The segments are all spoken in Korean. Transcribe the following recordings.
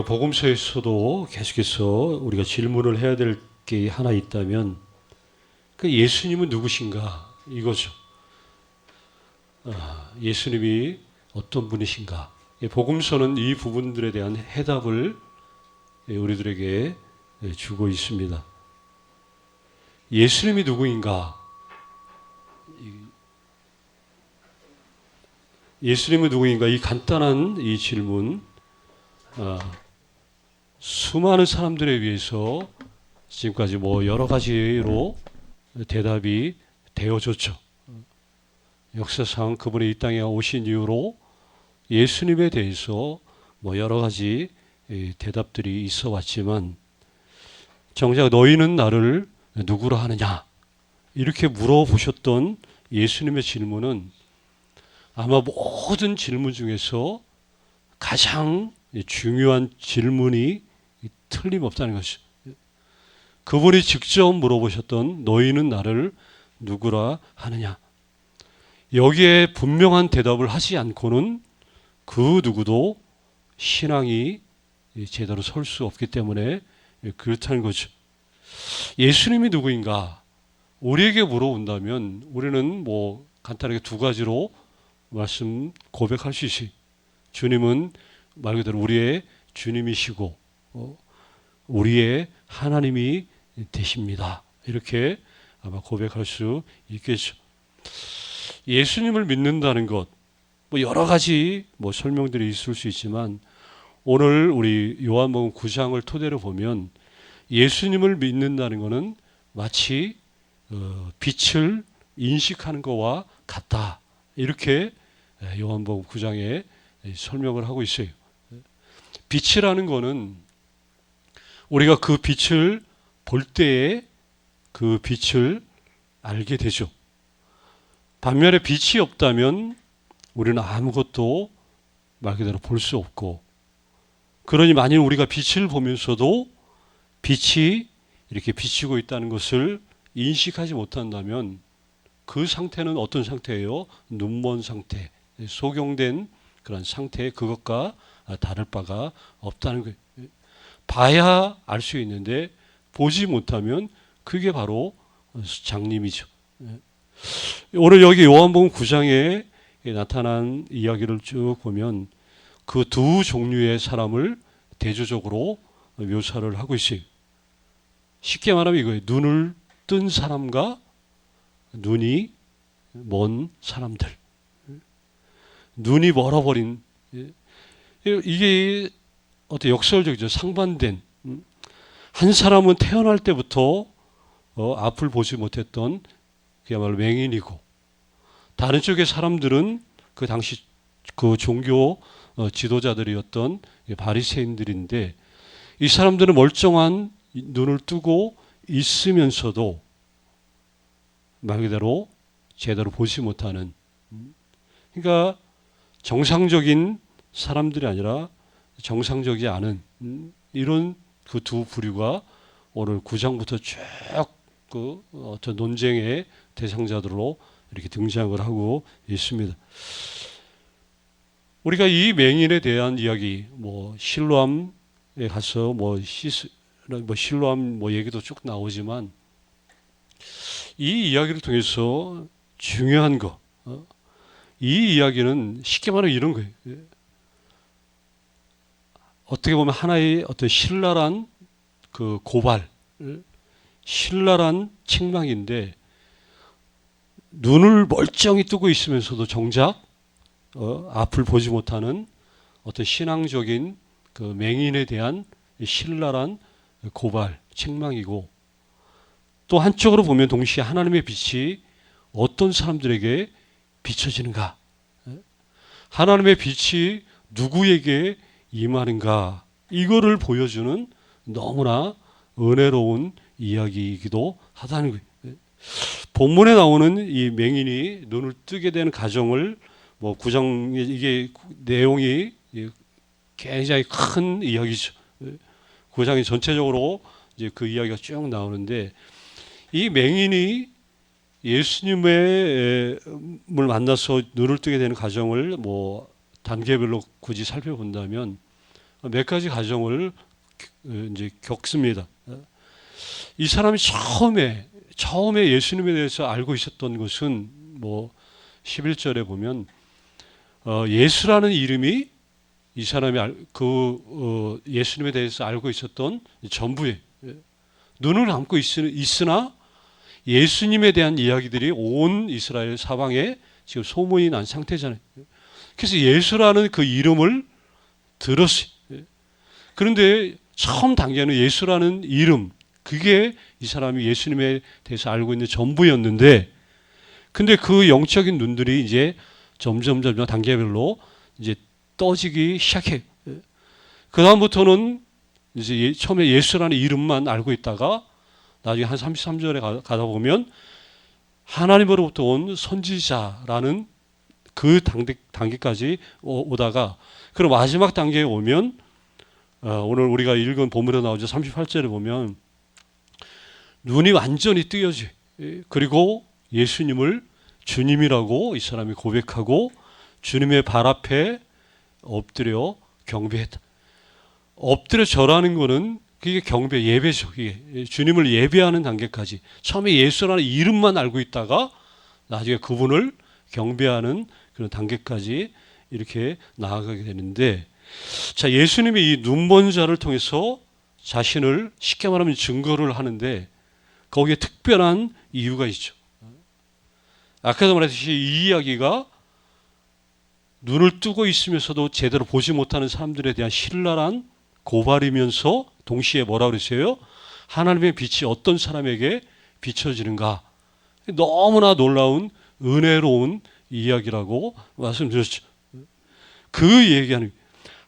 복음서에서도 계속해서 우리가 질문을 해야 될 게 하나 있다면 그 예수님은 누구신가 이거죠. 예수님이 어떤 분이신가. 복음서는 이 부분들에 대한 해답을 우리들에게 주고 있습니다. 예수님이 누구인가? 예수님은 누구인가? 이 간단한 이 질문, 수많은 사람들에 의해서 지금까지 여러 가지로 대답이 되어졌죠. 역사상 그분이 이 땅에 오신 이후로 예수님에 대해서 여러 가지 대답들이 있어 왔지만, 정작 너희는 나를 누구라 하느냐? 이렇게 물어보셨던 예수님의 질문은 아마 모든 질문 중에서 가장 중요한 질문이 틀림없다는 것이죠. 그분이 직접 물어보셨던 너희는 나를 누구라 하느냐. 여기에 분명한 대답을 하지 않고는 그 누구도 신앙이 제대로 설 수 없기 때문에 그렇다는 거죠. 예수님이 누구인가? 우리에게 물어본다면 우리는 간단하게 두 가지로 말씀 고백할 수 있어요. 주님은 말 그대로 우리의 주님이시고 우리의 하나님이 되십니다. 이렇게 아마 고백할 수 있겠죠. 예수님을 믿는다는 것, 여러 가지 설명들이 있을 수 있지만 오늘 우리 요한복음 9장을 토대로 보면 예수님을 믿는다는 것은 마치 빛을 인식하는 것과 같다. 이렇게 요한복음 9장에 설명을 하고 있어요. 빛이라는 것은 우리가 그 빛을 볼 때에 그 빛을 알게 되죠. 반면에 빛이 없다면 우리는 아무것도 말 그대로 볼 수 없고, 그러니 만일 우리가 빛을 보면서도 빛이 이렇게 비치고 있다는 것을 인식하지 못한다면 그 상태는 어떤 상태예요? 눈먼 상태, 소경된 그런 상태, 그것과 다를 바가 없다는 거예요. 봐야 알 수 있는데 보지 못하면 그게 바로 장님이죠. 오늘 여기 요한복음 9장에 나타난 이야기를 쭉 보면 그 두 종류의 사람을 대조적으로 묘사를 하고 있어요. 쉽게 말하면 이거예요. 눈을 뜬 사람과 눈이 먼 사람들. 눈이 멀어버린, 이게 어떤 역설적이죠. 상반된. 한 사람은 태어날 때부터 앞을 보지 못했던 그야말로 맹인이고, 다른 쪽의 사람들은 그 당시 그 종교 지도자들이었던 바리새인들인데, 이 사람들은 멀쩡한 눈을 뜨고 있으면서도 말 그대로 제대로 보지 못하는, 그러니까 정상적인 사람들이 아니라 정상적이지 않은 이런 그 두 부류가 오늘 9장부터 쭉 그 어떤 논쟁의 대상자들로 이렇게 등장을 하고 있습니다. 우리가 이 맹인에 대한 이야기, 실로암에 가서 실로암 얘기도 쭉 나오지만, 이 이야기를 통해서 중요한 거, 이 이야기는 쉽게 말하면 이런 거예요. 어떻게 보면 하나의 어떤 신랄한 그 고발, 신랄한 책망인데, 눈을 멀쩡히 뜨고 있으면서도 정작 앞을 보지 못하는 어떤 신앙적인 그 맹인에 대한 신랄한 고발, 책망이고, 또 한쪽으로 보면 동시에 하나님의 빛이 어떤 사람들에게 비춰지는가, 하나님의 빛이 누구에게 임하는가, 이거를 보여주는 너무나 은혜로운 이야기이기도 하다는 거예요. 본문에 나오는 이 맹인이 눈을 뜨게 되는 과정을 9장 이게 내용이 굉장히 큰 이야기죠. 9장이 전체적으로 이제 그 이야기가 쭉 나오는데, 이 맹인이 예수님을 만나서 눈을 뜨게 되는 과정을 단계별로 굳이 살펴본다면 몇 가지 가정을 이제 겪습니다. 이 사람이 처음에 예수님에 대해서 알고 있었던 것은 뭐 11절에 보면 예수라는 이름이 이 사람이 예수님에 대해서 알고 있었던 전부에 눈을 감고 있으나 예수님에 대한 이야기들이 온 이스라엘 사방에 지금 소문이 난 상태잖아요. 그래서 예수라는 그 이름을 들었어요. 그런데 처음 단계는 예수라는 이름, 그게 이 사람이 예수님에 대해서 알고 있는 전부였는데, 근데 그 영적인 눈들이 이제 점점 단계별로 이제 떠지기 시작해요. 그 다음부터는 이제 처음에 예수라는 이름만 알고 있다가 나중에 한 33절에 가다 보면 하나님으로부터 온 선지자라는 그 단계까지 오다가, 그리고 마지막 단계에 오면 오늘 우리가 읽은 본문에 나오죠. 38절에 보면 눈이 완전히 뜨여져. 그리고 예수님을 주님이라고 이 사람이 고백하고 주님의 발 앞에 엎드려 경배했다. 엎드려 절하는 것은 그게 경배, 예배죠. 그게 주님을 예배하는 단계까지. 처음에 예수라는 이름만 알고 있다가 나중에 그분을 경배하는 그런 단계까지 이렇게 나아가게 되는데, 자, 예수님이 이 눈먼 자를 통해서 자신을 쉽게 말하면 증거를 하는데 거기에 특별한 이유가 있죠. 아까도 말했듯이 이 이야기가 눈을 뜨고 있으면서도 제대로 보지 못하는 사람들에 대한 신랄한 고발이면서 동시에 뭐라 그랬어요? 하나님의 빛이 어떤 사람에게 비춰지는가. 너무나 놀라운 은혜로운 이야기라고 말씀드렸죠. 그 얘기하는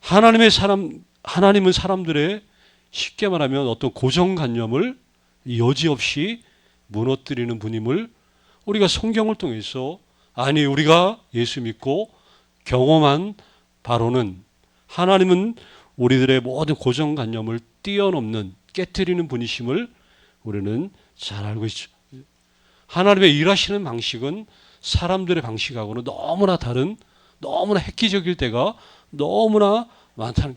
하나님은 사람들의 쉽게 말하면 어떤 고정관념을 여지없이 무너뜨리는 분임을 우리가 성경을 통해서, 아니 우리가 예수 믿고 경험한 바로는 하나님은 우리들의 모든 고정관념을 뛰어넘는 깨트리는 분이심을 우리는 잘 알고 있죠. 하나님의 일하시는 방식은 사람들의 방식하고는 너무나 다른, 너무나 획기적일 때가 너무나 많다는.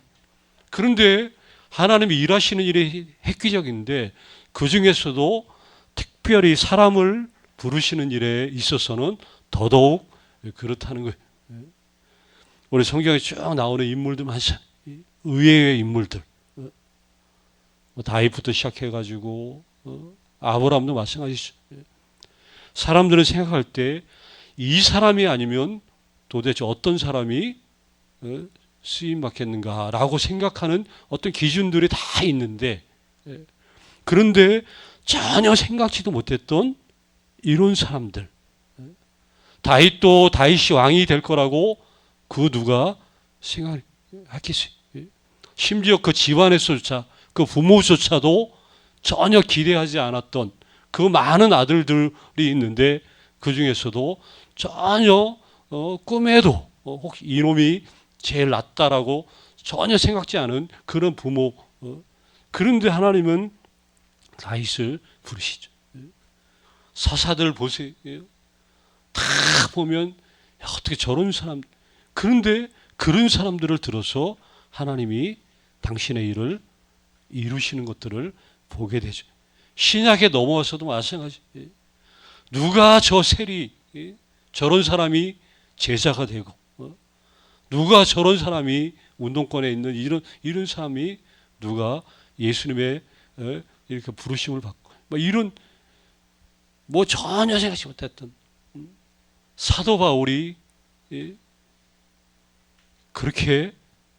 그런데 하나님이 일하시는 일이 획기적인데 그 중에서도 특별히 사람을 부르시는 일에 있어서는 더더욱 그렇다는 거예요. 우리 성경에 쭉 나오는 인물들 많잖아요. 의외의 인물들. 다윗부터 시작해가지고 아브라함도 마찬가지죠. 사람들은 생각할 때 이 사람이 아니면 도대체 어떤 사람이 쓰임 받겠는가라고 생각하는 어떤 기준들이 다 있는데, 그런데 전혀 생각지도 못했던 이런 사람들, 다윗이 왕이 될 거라고 그 누가 생각했겠어요? 심지어 그 집안에서조차, 그 부모조차도 전혀 기대하지 않았던 그 많은 아들들이 있는데 그 중에서도 전혀 꿈에도 혹시 이놈이 제일 낫다라고 전혀 생각지 않은 그런 부모. 그런데 하나님은 다윗을 부르시죠. 사사들 보세요. 다 보면 어떻게 저런 사람. 그런데 그런 사람들을 들어서 하나님이 당신의 일을 이루시는 것들을 보게 되죠. 신약에 넘어와서도 마찬가지. 누가 저 세리, 저런 사람이 제자가 되고, 누가 저런 사람이 운동권에 있는 이런 사람이 누가 예수님의 이렇게 부르심을 받고, 이런 전혀 생각지 못했던 사도 바울이 그렇게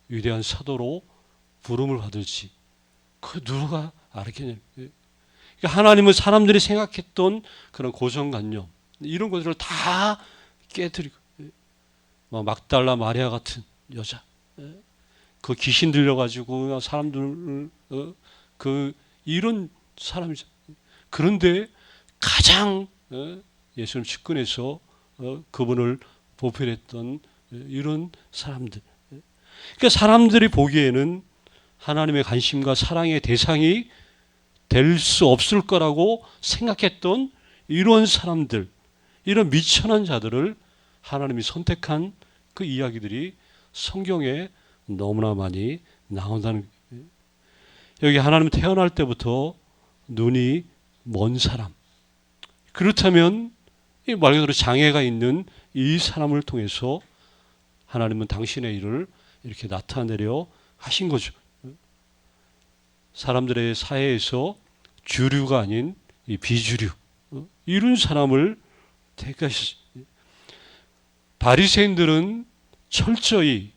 위대한 사도로 부름을 받을지 그 누가 알았겠냐. 그러니까 하나님은 사람들이 생각했던 그런 고정관념 이런 것들을 다 깨뜨리고, 막달라 마리아 같은 여자, 그 귀신 들려가지고 사람들 이런 사람이죠. 그런데 가장 예수님 측근에서 그분을 보필했던 이런 사람들. 그러니까 사람들이 보기에는 하나님의 관심과 사랑의 대상이 될 수 없을 거라고 생각했던 이런 사람들, 이런 미천한 자들을 하나님이 선택한 그 이야기들이 성경에 너무나 많이 나온다는 거예요. 여기 하나님 태어날 때부터 눈이 먼 사람. 그렇다면 말 그대로 장애가 있는 이 사람을 통해서 하나님은 당신의 일을 이렇게 나타내려 하신 거죠. 사람들의 사회에서 주류가 아닌 이 비주류, 이런 사람을 택하셨어요. 바리새인들은 철저히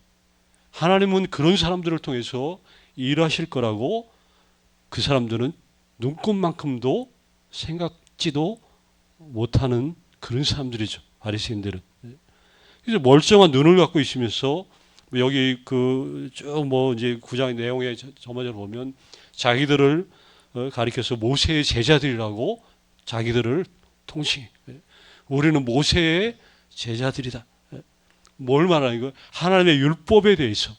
하나님은 그런 사람들을 통해서 일하실 거라고 그 사람들은 눈꼽만큼도 생각지도 못하는 그런 사람들이죠. 바리새인들은. 그래서 멀쩡한 눈을 갖고 있으면서 여기 그 쭉 뭐 이제 9장 내용에 전반적으로 보면 자기들을 가리켜서 모세의 제자들이라고 자기들을 통칭해. 우리는 모세의 제자들이다. 뭘 말하는 거예요? 하나님의 율법에 대해서.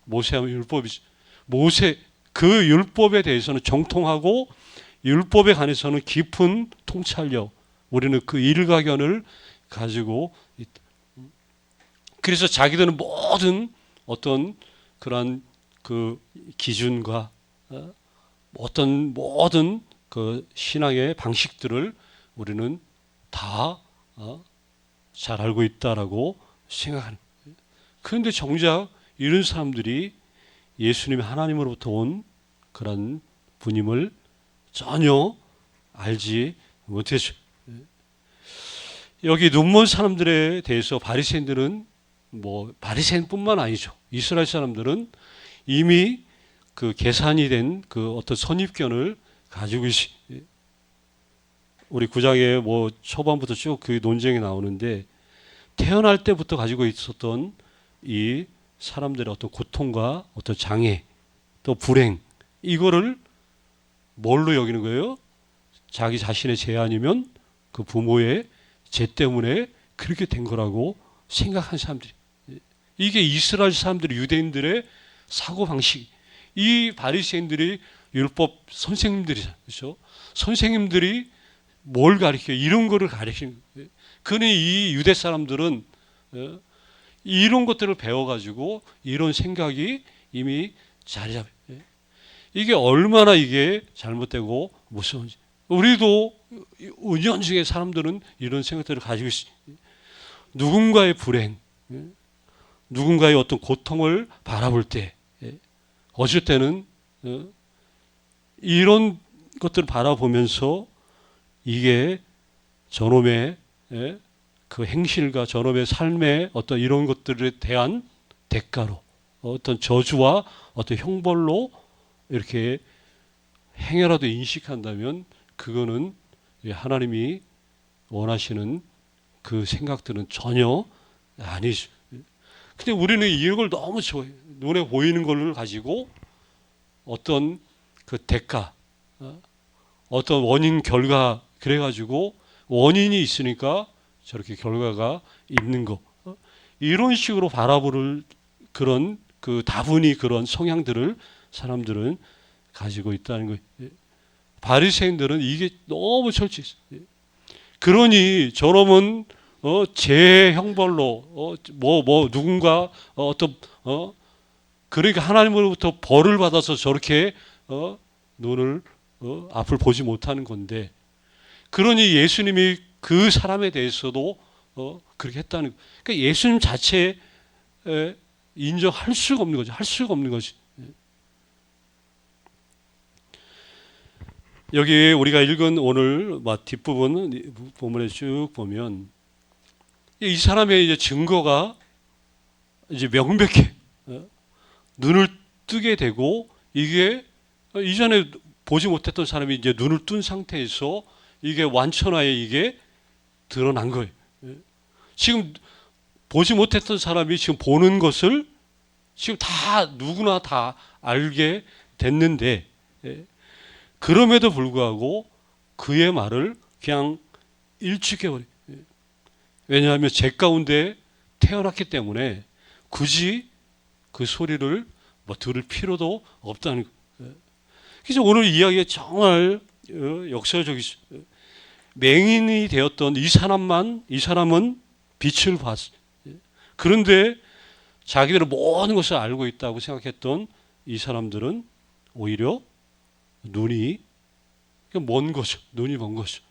모세하면 율법이죠. 모세 그 율법에 대해서는 정통하고 율법에 관해서는 깊은 통찰력. 우리는 그 일가견을 가지고 있다. 그래서 자기들은 모든 어떤 그러한 그 기준과 어떤 모든 그 신앙의 방식들을 우리는 다 잘 알고 있다라고 생각하는 거예요. 그런데 정작 이런 사람들이 예수님이 하나님으로부터 온 그런 분임을 전혀 알지 못했죠. 여기 눈먼 사람들에 대해서 바리새인들은 뭐 바리새인뿐만 아니죠. 이스라엘 사람들은 이미 그 계산이 된 그 어떤 선입견을 가지고 있어요. 우리 구장에 뭐 초반부터 쭉 그 논쟁이 나오는데 태어날 때부터 가지고 있었던 이 사람들의 어떤 고통과 어떤 장애 또 불행 이거를 뭘로 여기는 거예요? 자기 자신의 죄 아니면 그 부모의 죄 때문에 그렇게 된 거라고 생각한 사람들이. 이게 이스라엘 사람들 유대인들의 사고방식. 이 바리새인들이 율법 선생님들이잖아요. 그렇죠? 선생님들이 뭘 가르쳐요? 이런 거를 가르치는 거예요. 그러니 이 유대 사람들은 이런 것들을 배워가지고 이런 생각이 이미 자리 잡아요. 이게 얼마나 이게 잘못되고 무서운지. 우리도 은연중에 사람들은 이런 생각들을 가지고 있어요. 누군가의 불행, 누군가의 어떤 고통을 바라볼 때, 어쩔 때는 이런 것들을 바라보면서 이게 저놈의 그 행실과 저놈의 삶의 어떤 이런 것들에 대한 대가로 어떤 저주와 어떤 형벌로 이렇게 행여라도 인식한다면 그거는 하나님이 원하시는 그 생각들은 전혀 아니죠. 근데 우리는 이걸 너무 좋아해요. 눈에 보이는 걸 가지고 어떤 그 대가, 어떤 원인 결과 그래가지고 원인이 있으니까 저렇게 결과가 있는 거. 이런 식으로 바라볼 그런 그 다분히 그런 성향들을 사람들은 가지고 있다는 거예요. 바리새인들은 이게 너무 철저했어요. 그러니 저놈은 제 형벌로 누군가 어떤 그러니까 하나님으로부터 벌을 받아서 저렇게 눈을 앞을 보지 못하는 건데 그러니 예수님이 그 사람에 대해서도 그렇게 했다는 거예요. 그러니까 예수님 자체에 인정할 수가 없는 거죠. 할 수가 없는 거지. 여기 우리가 읽은 오늘 뒷부분 본문에 쭉 보면 이 사람의 이제 증거가 이제 명백해. 눈을 뜨게 되고 이게 이전에 보지 못했던 사람이 이제 눈을 뜬 상태에서 이게 완천하에 이게 드러난 거예요. 지금 보지 못했던 사람이 지금 보는 것을 지금 다 누구나 다 알게 됐는데 그럼에도 불구하고 그의 말을 그냥 일축해버려요. 왜냐하면 죄 가운데 태어났기 때문에 굳이 그 소리를 들을 필요도 없다는 거예요. 그래서 오늘 이야기가 정말 역사적이죠. 맹인이 되었던 이 사람은 빛을 봤어요. 그런데 자기들은 모든 것을 알고 있다고 생각했던 이 사람들은 오히려 눈이 먼 거죠. 눈이 먼 거죠.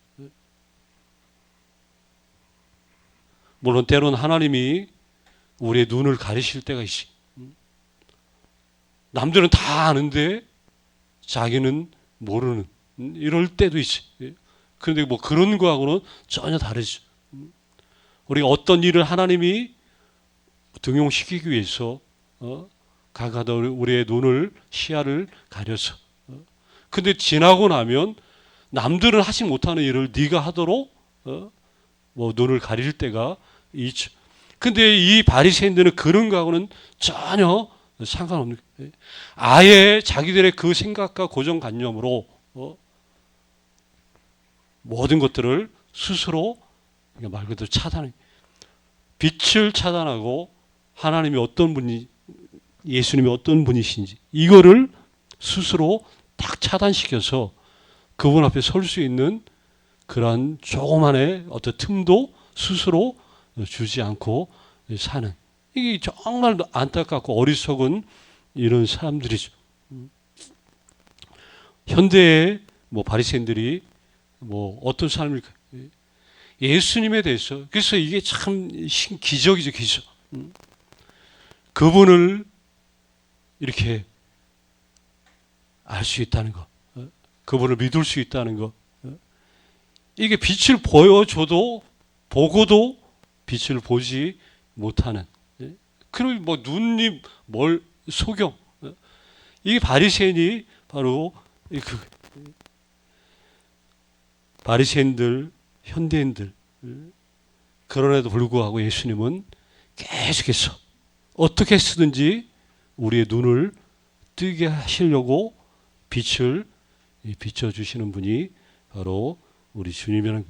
물론 때로는 하나님이 우리의 눈을 가리실 때가 있지. 남들은 다 아는데 자기는 모르는 이럴 때도 있지. 그런데 뭐 그런 거하고는 전혀 다르죠. 우리가 어떤 일을 하나님이 등용시키기 위해서 가가다 우리의 눈을 시야를 가려서 근데 지나고 나면 남들은 하지 못하는 일을 네가 하도록 뭐 눈을 가릴 때가 있죠. 근데 이 바리새인들은 그런 거하고는 전혀 상관없는 거예요. 아예 자기들의 그 생각과 고정관념으로 모든 것들을 스스로 말 그대로 차단해. 빛을 차단하고 하나님이 어떤 분이 예수님이 어떤 분이신지 이거를 스스로 딱 차단시켜서 그분 앞에 설 수 있는 그러한 조그만의 어떤 틈도 스스로 주지 않고 사는 이게 정말 안타깝고 어리석은 이런 사람들이죠. 현대의 뭐 바리새인들이 뭐 어떤 사람일까? 예수님에 대해서 그래서 이게 참 기적이죠, 기적. 그분을 이렇게 알 수 있다는 것, 그분을 믿을 수 있다는 것, 이게 빛을 보여줘도 보고도 빛을 보지 못하는. 그럼 뭐 눈이 뭘 속여? 이게 바리새인이 바로 그 바리새인들, 현대인들. 그런에도 불구하고 예수님은 계속해서 어떻게 쓰든지 우리의 눈을 뜨게 하시려고 빛을 비춰주시는 분이 바로 우리 주님이라는.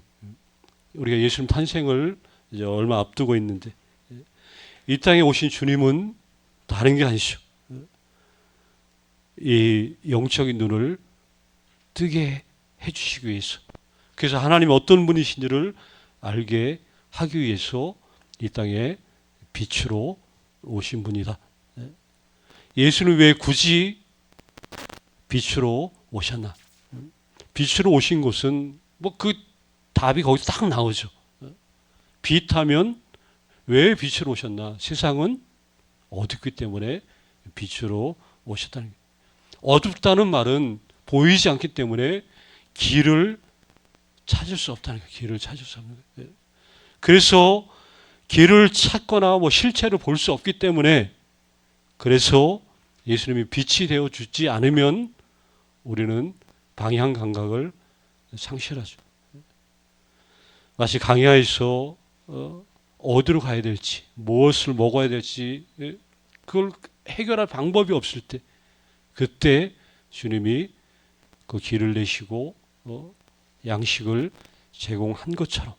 우리가 예수님 탄생을 이제 얼마 앞두고 있는데 이 땅에 오신 주님은 다른 게 아니죠. 이 영적인 눈을 뜨게 해주시기 위해서. 그래서 하나님이 어떤 분이신지를 알게 하기 위해서 이 땅에 빛으로 오신 분이다. 예수는 왜 굳이 빛으로 오셨나? 빛으로 오신 곳은 뭐 그 답이 거기서 딱 나오죠. 빛하면 왜 빛으로 오셨나? 세상은 어둡기 때문에 빛으로 오셨다는 거예요. 어둡다는 말은 보이지 않기 때문에 길을 찾을 수 없다는 거예요. 길을 찾을 수 없는 거예요. 그래서 길을 찾거나 뭐 실체를 볼 수 없기 때문에 그래서 예수님이 빛이 되어 주지 않으면 우리는 방향 감각을 상실하죠. 마치 강야에서 어디로 가야 될지, 무엇을 먹어야 될지 그걸 해결할 방법이 없을 때 그때 주님이 그 길을 내시고 양식을 제공한 것처럼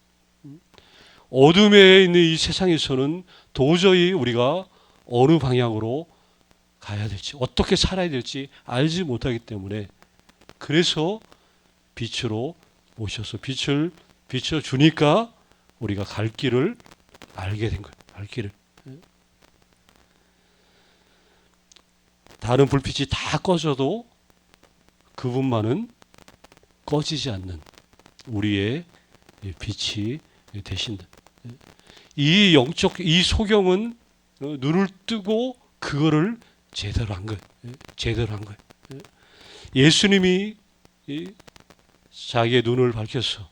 어둠에 있는 이 세상에서는 도저히 우리가 어느 방향으로 가야 될지 어떻게 살아야 될지 알지 못하기 때문에 그래서 빛으로 오셔서 빛을 비춰주니까 우리가 갈 길을 알게 된 거예요. 갈 길을. 다른 불빛이 다 꺼져도 그분만은 꺼지지 않는 우리의 빛이 되신다. 이 영적 이 소경은 눈을 뜨고 그거를 제대로 한 거예요. 제대로 한 거예요. 예수님이 자기의 눈을 밝혀서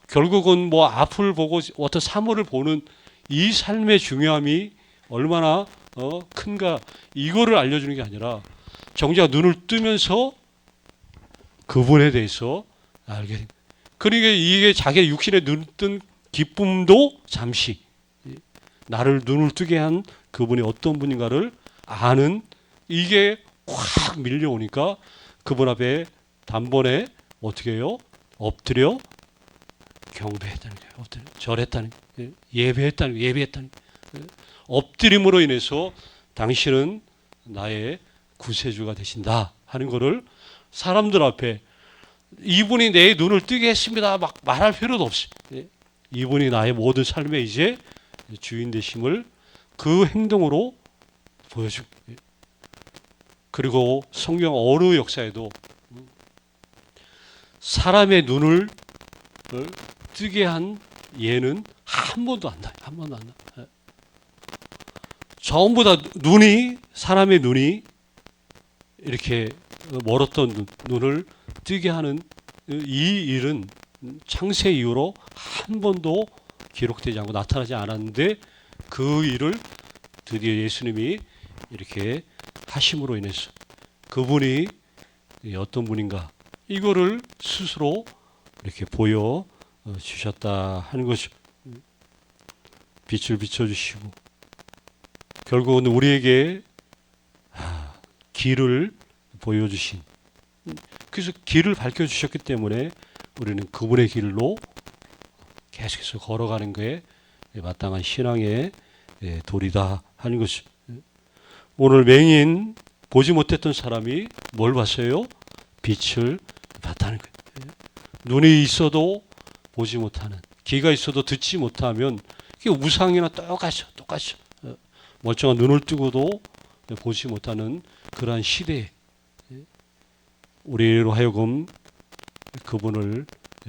결국은 뭐 앞을 보고 어떤 사물을 보는 이 삶의 중요함이 얼마나 큰가 이거를 알려주는 게 아니라 정작 눈을 뜨면서 그분에 대해서 알게 된. 그러니까 이게 자기의 육신에 눈뜬 기쁨도 잠시 나를 눈을 뜨게 한 그분이 어떤 분인가를 아는 이게 확 밀려오니까 그분 앞에 단번에 어떻게 해요? 엎드려 경배했다는 거예요. 엎드려 절했다는 거예요. 예배했다는 거예요. 예배했다는 거예요. 엎드림으로 인해서 당신은 나의 구세주가 되신다 하는 것을 사람들 앞에 이분이 내 눈을 뜨게 했습니다. 막 말할 필요도 없이 이분이 나의 모든 삶의 이제 주인 되심을 그 행동으로 보여주고 그리고 성경 어느 역사에도 사람의 눈을 뜨게 한 예는 한 번도 안 나요. 한 번도 안 나. 전부 다 사람의 눈이 이렇게 멀었던 눈을 뜨게 하는 이 일은 창세 이후로 한 번도 기록되지 않고 나타나지 않았는데, 그 일을 드디어 예수님이 이렇게 하심으로 인해서 그분이 어떤 분인가 이거를 스스로 이렇게 보여 주셨다 하는 것이, 빛을 비춰주시고 결국은 우리에게 길을 보여주신, 그래서 길을 밝혀주셨기 때문에 우리는 그분의 길로 계속해서 걸어가는 게 마땅한 신앙의 도리다 하는 것이. 오늘 맹인 보지 못했던 사람이 뭘 봤어요? 빛을 봤다는 거예요. 눈이 있어도 보지 못하는, 귀가 있어도 듣지 못하면 이게 우상이나 똑같죠. 멀쩡한 눈을 뜨고도 보지 못하는 그러한 시대에 우리로 하여금 그분을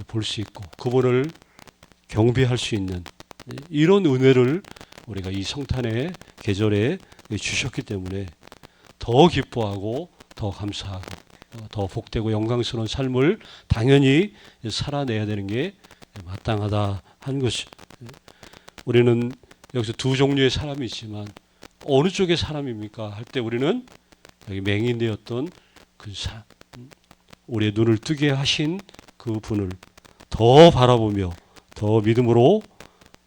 볼 수 있고 그분을 경배할 수 있는 이런 은혜를 우리가 이 성탄의 계절에 주셨기 때문에 더 기뻐하고 더 감사하고 더 복되고 영광스러운 삶을 당연히 살아내야 되는 게 마땅하다 하는 것이. 우리는 여기서 두 종류의 사람이 있지만 어느 쪽의 사람입니까 할 때 우리는 여기 맹인되었던 그 우리의 눈을 뜨게 하신 그 분을 더 바라보며 더 믿음으로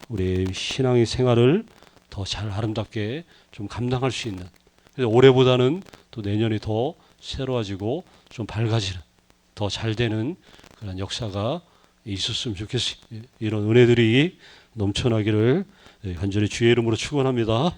우리의 신앙의 생활을 더 잘 아름답게 좀 감당할 수 있는, 그래서 올해보다는 또 내년이 더 새로워지고 좀 밝아지는, 더 잘 되는 그런 역사가 있었으면 좋겠어요. 이런 은혜들이 넘쳐나기를 간절히 주의 이름으로 축원합니다.